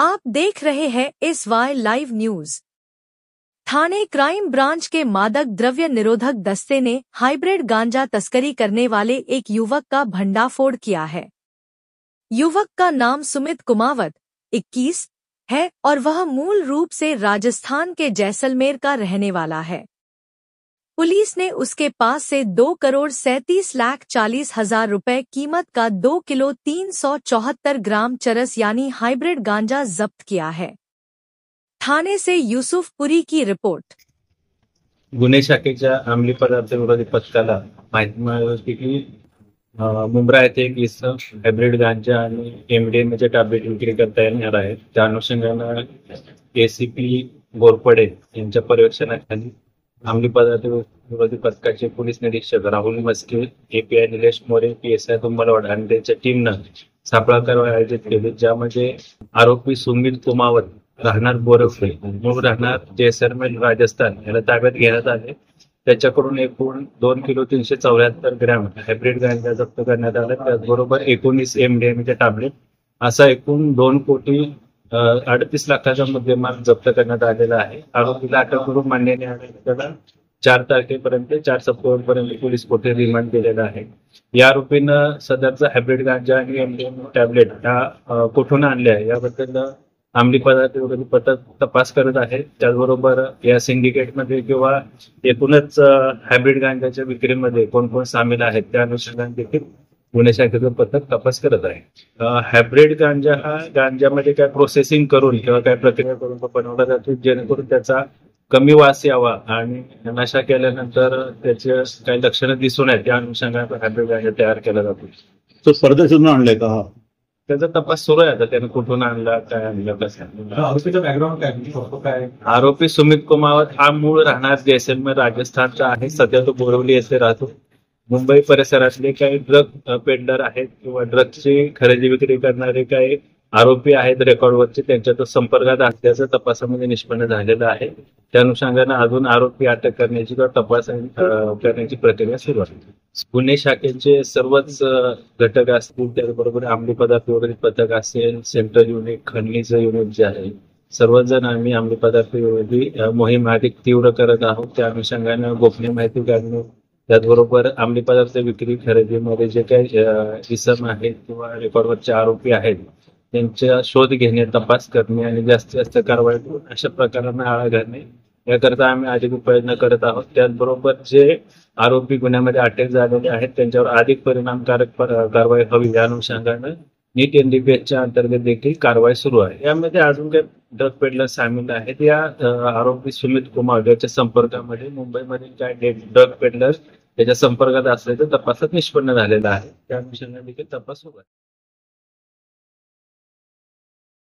आप देख रहे हैं SY लाइव न्यूज। थाने क्राइम ब्रांच के मादक द्रव्य निरोधक दस्ते ने हाइब्रिड गांजा तस्करी करने वाले एक युवक का भंडाफोड़ किया है। युवक का नाम सुमित कुमावत 21 है और वह मूल रूप से राजस्थान के जैसलमेर का रहने वाला है। पुलिस ने उसके पास से 2,37,40,000 रुपए कीमत का 2 किलो 374 ग्राम चरस यानी हाइब्रिड गांजा जब्त किया है। थाने से यूसुफपुरी की रिपोर्ट। गुन्हे शाखेच्या अंमली पदार्थ विरोधी पथकाला माहिती मिळाली होती की मुंब्रा येथे एक इसम हायब्रिड गांजा आणि एमडीएमएचे टॅब्लेट विक्री करता येणार आहेत। त्या अनुषंगाने एसीपी घोरपडे यांच्या पर्यवेक्षणाखाली अंमली पदार्थ विरोधी पथकाचे पोलीस निरीक्षक राहुल मस्के, एपीआय निलेश मोरे, पीएसआय तुंबलवाड आणि त्यांच्या टीमनं सापळा कारवाई आयोजित केली, ज्यामध्ये आरोपी सुमित कुमावत राहणार बोरफळे, मूळ राहणार जैसलमेर राजस्थान याला ताब्यात घेण्यात आले। त्याच्याकडून एकूण 2 किलो 374 ग्रॅम हायब्रिड गांजा जप्त करण्यात आला। त्याचबरोबर 19 एमडीएमचे टॅब्लेट असा एकूण 2 कोटी 38 लाखाचा मुद्देमाल जप्त करण्यात आलेला आहे। आरोपीला अटक करून मान्य न्यायालयाला 4 तारखेपर्यंत 4 सप्टेंबरपर्यंत पोलीस कोठे रिमांड केलेला आहे। या आरोपीनं सदरचा हायब्रिड गांजा आणि एमडीएम टॅब्लेट हा कुठून आणले आहे याबद्दल अंमली पदार्थ विरोधी पथक तपास करत आहे। त्याचबरोबर या सिंडिकेटमध्ये किंवा एकूणच हायब्रिड गांजाच्या विक्रीमध्ये कोण कोण सामील आहेत त्या अनुषंगाने देखील गुन्हे शाखेचं पथक तपास करत आहे। हायब्रिड गांजा हा गांजामध्ये काय प्रोसेसिंग करून किंवा काय प्रक्रिया करून बनवला जातो, जेणेकरून त्याचा कमी वास यावा आणि नशा केल्यानंतर त्याचे काही लक्षणं दिसून येतात, त्या अनुषंगाने हायब्रिड गांजा तयार केला जातो। तो परदेशातून आणलाय का? हा त्याचा तपास सुरू आहे। आता त्याने कुठून आणला, काय आणलं, कसं आणलं। आरोपीचं बॅकग्राऊंड काय? आरोपी सुमित कुमावत हा मूळ राहणार जैसलमेर राजस्थानचा आहे। सध्या तो बोरवली येथे राहतो। मुंबई परिसरातले काही ड्रग पेडलर आहेत किंवा ड्रगची खरेदी विक्री करणारे काही आरोपी आहेत रेकॉर्डवरचे, त्यांच्या तो संपर्कात असल्याचं तपासामध्ये निष्पन्न झालेलं आहे। त्या अनुषंगाने अजून आरोपी अटक करण्याची किंवा तपास करण्याची प्रक्रिया सुरू आहे। गुन्हे शाखेचे सर्वच घटक असतील, त्याचबरोबर अंमली पदार्थ विरोधी पथक असेल, सेंट्रल युनिट, खंडणीचं युनिट जे आहे, सर्वजण आम्ही अंमली पदार्थ विरोधी मोहीम अधिक तीव्र करत आहोत। त्या अनुषंगाने गोपनीय माहिती काढणे, त्याचबरोबर अंमली पदार्थ विक्री खरेदीमध्ये जे काही इसम आहेत किंवा रेकॉर्डवरचे आरोपी आहेत त्यांचा शोध घेणे, तपास करणे आणि जास्तीत जास्त कारवाई करून अशा प्रकारांना आळा घालणे याकरता आम्ही अधिक प्रयत्न करत आहोत। त्याचबरोबर जे आरोपी गुन्ह्यामध्ये अटक झालेले आहेत त्यांच्यावर अधिक परिणामकारक कारवाई हवी या अनुषंगाने नीट एनडीपीएसच्या अंतर्गत देखील कारवाई सुरू आहे। यामध्ये अजून काही ड्रग पेडलर सामील आहेत। या आरोपी सुमित कुमार याच्या संपर्कामध्ये मुंबईमधील काही ड्रग पेडलर त्याच्या संपर्कात असल्याचं तपासात निष्पन्न झालेलं आहे। त्या अनुषंगाने देखील तपास सुरू आहे।